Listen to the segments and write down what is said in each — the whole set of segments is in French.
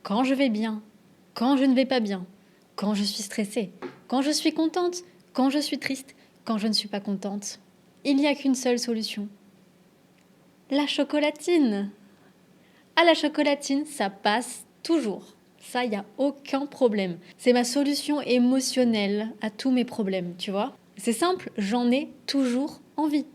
quand je vais bien, quand je ne vais pas bien, quand je suis stressée, quand je suis contente, quand je suis triste, quand je ne suis pas contente. Il n'y a qu'une seule solution. La chocolatine. Ah, la chocolatine, ça passe toujours. Ça, il n'y a aucun problème. C'est ma solution émotionnelle à tous mes problèmes, tu vois. C'est simple, j'en ai toujours envie.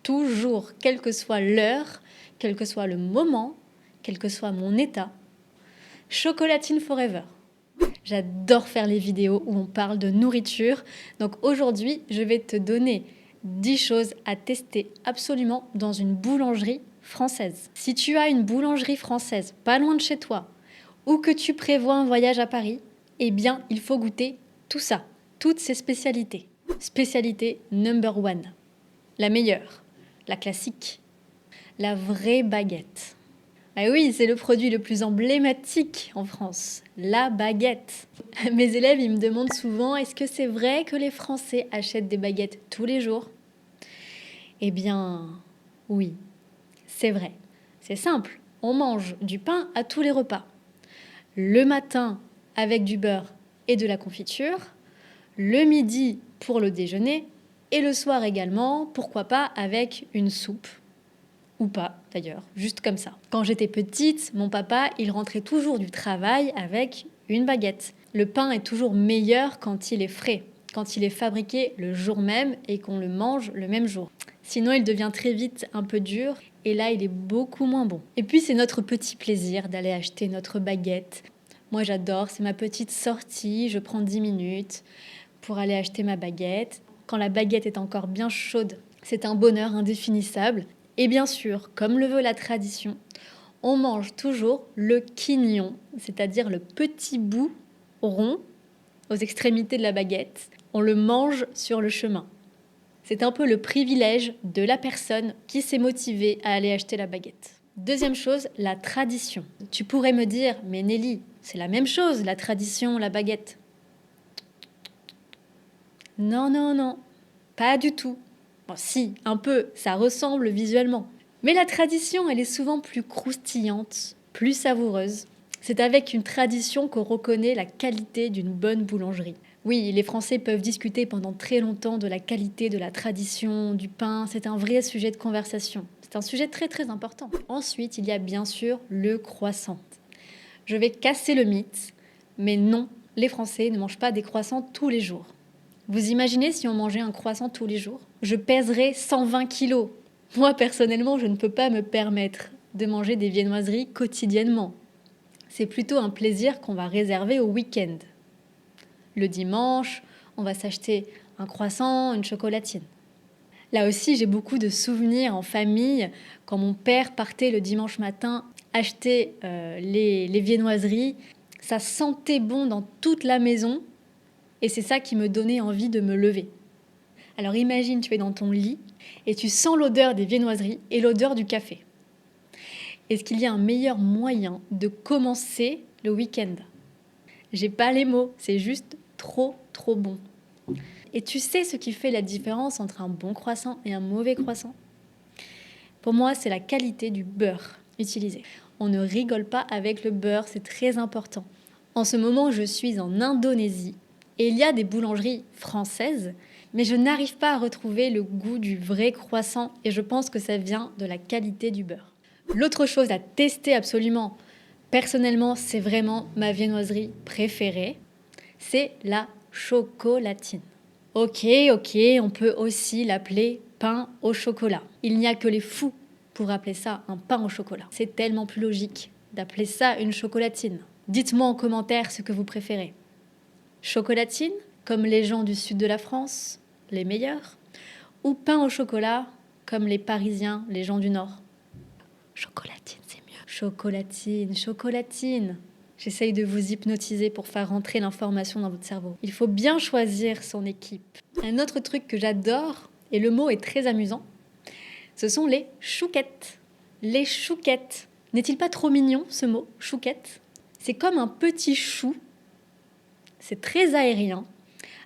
Toujours, quelle que soit l'heure, quel que soit le moment, quel que soit mon état. Chocolatine forever. J'adore faire les vidéos où on parle de nourriture. Donc aujourd'hui, je vais te donner 10 choses à tester absolument dans une boulangerie française. Si tu as une boulangerie française pas loin de chez toi ou que tu prévois un voyage à Paris, eh bien, il faut goûter tout ça, toutes ces spécialités. Spécialité number one, la meilleure, la classique, la vraie baguette. Ah oui, c'est le produit le plus emblématique en France, la baguette. Mes élèves, ils me demandent souvent, est-ce que c'est vrai que les Français achètent des baguettes tous les jours? Eh bien, oui, c'est vrai. C'est simple, on mange du pain à tous les repas. Le matin avec du beurre et de la confiture, le midi pour le déjeuner et le soir également, pourquoi pas avec une soupe. Ou pas d'ailleurs, juste comme ça. Quand j'étais petite, mon papa, il rentrait toujours du travail avec une baguette. Le pain est toujours meilleur quand il est frais, quand il est fabriqué le jour même et qu'on le mange le même jour. Sinon, il devient très vite un peu dur et là, il est beaucoup moins bon. Et puis, c'est notre petit plaisir d'aller acheter notre baguette. Moi, j'adore, c'est ma petite sortie, je prends 10 minutes pour aller acheter ma baguette. Quand la baguette est encore bien chaude, c'est un bonheur indéfinissable. Et bien sûr, comme le veut la tradition, on mange toujours le quignon, c'est-à-dire le petit bout rond aux extrémités de la baguette. On le mange sur le chemin. C'est un peu le privilège de la personne qui s'est motivée à aller acheter la baguette. Deuxième chose, la tradition. Tu pourrais me dire, mais Nelly, c'est la même chose, la tradition, la baguette. Non, non, non, pas du tout. Bon, si, un peu, ça ressemble visuellement. Mais la tradition, elle est souvent plus croustillante, plus savoureuse. C'est avec une tradition qu'on reconnaît la qualité d'une bonne boulangerie. Oui, les Français peuvent discuter pendant très longtemps de la qualité de la tradition, du pain. C'est un vrai sujet de conversation. C'est un sujet très très important. Ensuite, il y a bien sûr le croissant. Je vais casser le mythe, mais non, les Français ne mangent pas des croissants tous les jours. Vous imaginez si on mangeait un croissant tous les jours? Je pèserais 120 kilos. Moi, personnellement, je ne peux pas me permettre de manger des viennoiseries quotidiennement. C'est plutôt un plaisir qu'on va réserver au week-end. Le dimanche, on va s'acheter un croissant, une chocolatine. Là aussi, j'ai beaucoup de souvenirs en famille quand mon père partait le dimanche matin acheter les viennoiseries. Ça sentait bon dans toute la maison et c'est ça qui me donnait envie de me lever. Alors imagine, tu es dans ton lit et tu sens l'odeur des viennoiseries et l'odeur du café. Est-ce qu'il y a un meilleur moyen de commencer le week-end? J'ai pas les mots, c'est juste trop bon. Et tu sais ce qui fait la différence entre un bon croissant et un mauvais croissant? Pour moi, c'est la qualité du beurre utilisé. On ne rigole pas avec le beurre, c'est très important. En ce moment, je suis en Indonésie et il y a des boulangeries françaises, mais je n'arrive pas à retrouver le goût du vrai croissant et je pense que ça vient de la qualité du beurre. L'autre chose à tester absolument, personnellement, c'est vraiment ma viennoiserie préférée, c'est la chocolatine. Ok, on peut aussi l'appeler pain au chocolat. Il n'y a que les fous pour appeler ça un pain au chocolat. C'est tellement plus logique d'appeler ça une chocolatine. Dites-moi en commentaire ce que vous préférez. Chocolatine, comme les gens du sud de la France, les meilleurs, ou pain au chocolat, comme les Parisiens, les gens du nord? Chocolatine, c'est mieux. Chocolatine. J'essaye de vous hypnotiser pour faire rentrer l'information dans votre cerveau. Il faut bien choisir son équipe. Un autre truc que j'adore, et le mot est très amusant, ce sont les chouquettes. Les chouquettes. N'est-il pas trop mignon ce mot, chouquette? C'est comme un petit chou, c'est très aérien,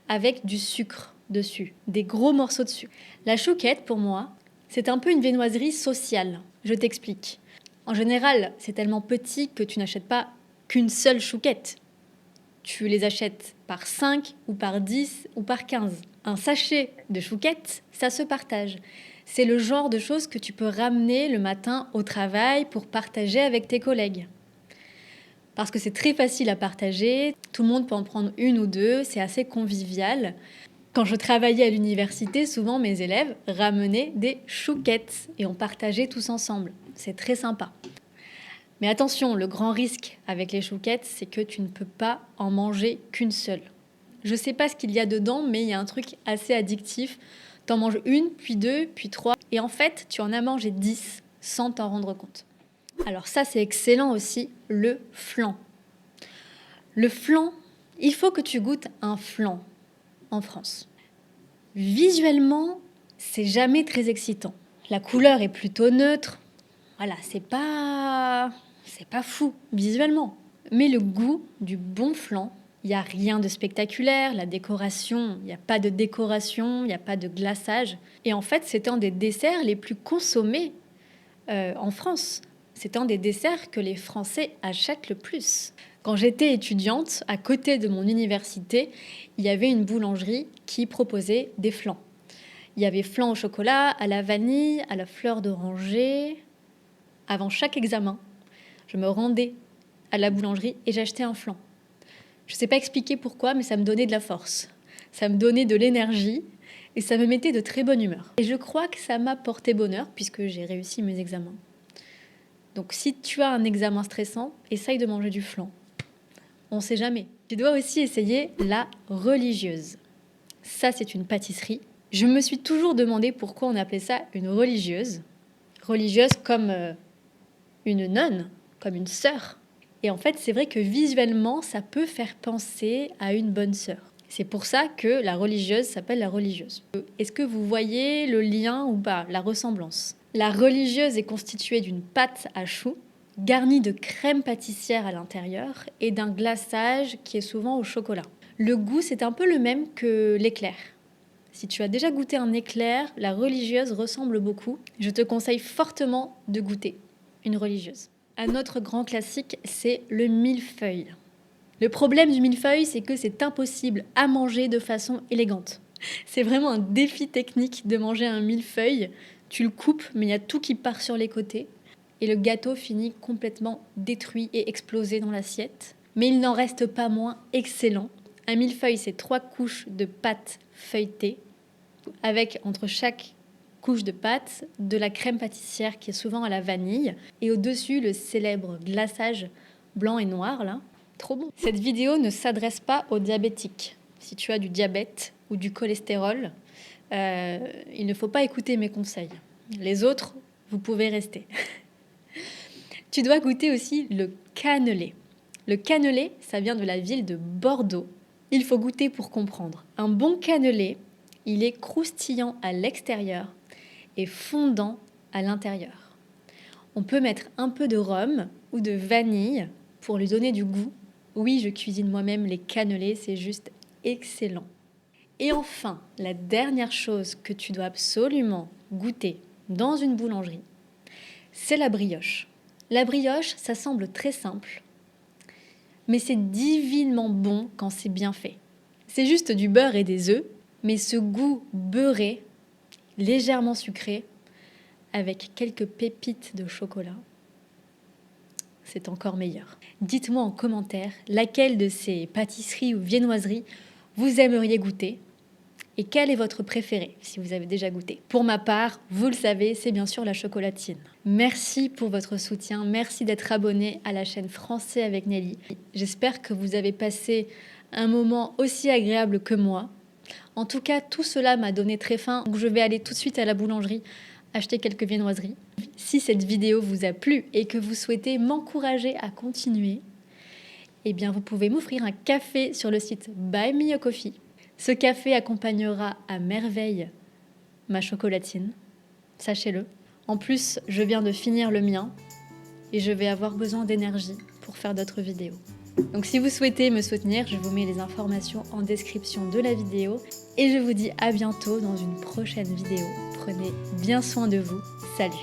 avec du sucre dessus, des gros morceaux de sucre. La chouquette, pour moi, c'est un peu une viennoiserie sociale. Je t'explique. En général, c'est tellement petit que tu n'achètes pas qu'une seule chouquette. Tu les achètes par 5 ou par 10 ou par 15. Un sachet de chouquettes, ça se partage. C'est le genre de choses que tu peux ramener le matin au travail pour partager avec tes collègues. Parce que c'est très facile à partager, tout le monde peut en prendre une ou deux, c'est assez convivial. Quand je travaillais à l'université, souvent mes élèves ramenaient des chouquettes et on partageait tous ensemble. C'est très sympa. Mais attention, le grand risque avec les chouquettes, c'est que tu ne peux pas en manger qu'une seule. Je ne sais pas ce qu'il y a dedans, mais il y a un truc assez addictif. T'en manges une, puis deux, puis trois. Et en fait, tu en as mangé 10 sans t'en rendre compte. Alors ça, c'est excellent aussi, le flan. Le flan, il faut que tu goûtes un flan en France. Visuellement, c'est jamais très excitant. La couleur est plutôt neutre. Voilà, c'est pas fou visuellement. Mais le goût du bon flan, il n'y a rien de spectaculaire. La décoration, il n'y a pas de décoration, il n'y a pas de glaçage. Et en fait, c'est un des desserts les plus consommés en France. C'est un des desserts que les Français achètent le plus. Quand j'étais étudiante, à côté de mon université, il y avait une boulangerie qui proposait des flans. Il y avait flan au chocolat, à la vanille, à la fleur d'oranger. Avant chaque examen, je me rendais à la boulangerie et j'achetais un flan. Je ne sais pas expliquer pourquoi, mais ça me donnait de la force. Ça me donnait de l'énergie et ça me mettait de très bonne humeur. Et je crois que ça m'a porté bonheur puisque j'ai réussi mes examens. Donc si tu as un examen stressant, essaye de manger du flan. On ne sait jamais. Tu dois aussi essayer la religieuse. Ça, c'est une pâtisserie. Je me suis toujours demandé pourquoi on appelait ça une religieuse. Religieuse comme une nonne, comme une sœur. Et en fait, c'est vrai que visuellement, ça peut faire penser à une bonne sœur. C'est pour ça que la religieuse s'appelle la religieuse. Est-ce que vous voyez le lien ou pas, la ressemblance ? La religieuse est constituée d'une pâte à choux, garnie de crème pâtissière à l'intérieur et d'un glaçage qui est souvent au chocolat. Le goût, c'est un peu le même que l'éclair. Si tu as déjà goûté un éclair, la religieuse ressemble beaucoup. Je te conseille fortement de goûter une religieuse. Un autre grand classique, c'est le millefeuille. Le problème du millefeuille, c'est que c'est impossible à manger de façon élégante. C'est vraiment un défi technique de manger un millefeuille. Tu le coupes, mais il y a tout qui part sur les côtés. Et le gâteau finit complètement détruit et explosé dans l'assiette. Mais il n'en reste pas moins excellent. Un millefeuille, c'est 3 couches de pâte feuilletée, avec entre chaque couche de pâte de la crème pâtissière qui est souvent à la vanille. Et au-dessus, le célèbre glaçage blanc et noir, là. Trop bon. Cette vidéo ne s'adresse pas aux diabétiques. Si tu as du diabète ou du cholestérol, il ne faut pas écouter mes conseils. Les autres, vous pouvez rester. Tu dois goûter aussi le cannelé. Le cannelé, ça vient de la ville de Bordeaux. Il faut goûter pour comprendre. Un bon cannelé, il est croustillant à l'extérieur et fondant à l'intérieur. On peut mettre un peu de rhum ou de vanille pour lui donner du goût. Oui, je cuisine moi-même les cannelés, c'est juste excellent. Et enfin, la dernière chose que tu dois absolument goûter dans une boulangerie, c'est la brioche. La brioche, ça semble très simple, mais c'est divinement bon quand c'est bien fait. C'est juste du beurre et des œufs, mais ce goût beurré, légèrement sucré, avec quelques pépites de chocolat, c'est encore meilleur. Dites-moi en commentaire laquelle de ces pâtisseries ou viennoiseries vous aimeriez goûter et quelle est votre préférée si vous avez déjà goûté. Pour ma part, vous le savez, c'est bien sûr la chocolatine. Merci pour votre soutien, merci d'être abonné à la chaîne Français avec Nelly. J'espère que vous avez passé un moment aussi agréable que moi. En tout cas, tout cela m'a donné très faim, donc je vais aller tout de suite à la boulangerie acheter quelques viennoiseries. Si cette vidéo vous a plu et que vous souhaitez m'encourager à continuer, eh bien vous pouvez m'offrir un café sur le site Buy Me a Coffee. Ce café accompagnera à merveille ma chocolatine, sachez-le. En plus, je viens de finir le mien et je vais avoir besoin d'énergie pour faire d'autres vidéos. Donc si vous souhaitez me soutenir, je vous mets les informations en description de la vidéo et je vous dis à bientôt dans une prochaine vidéo. Prenez bien soin de vous. Salut!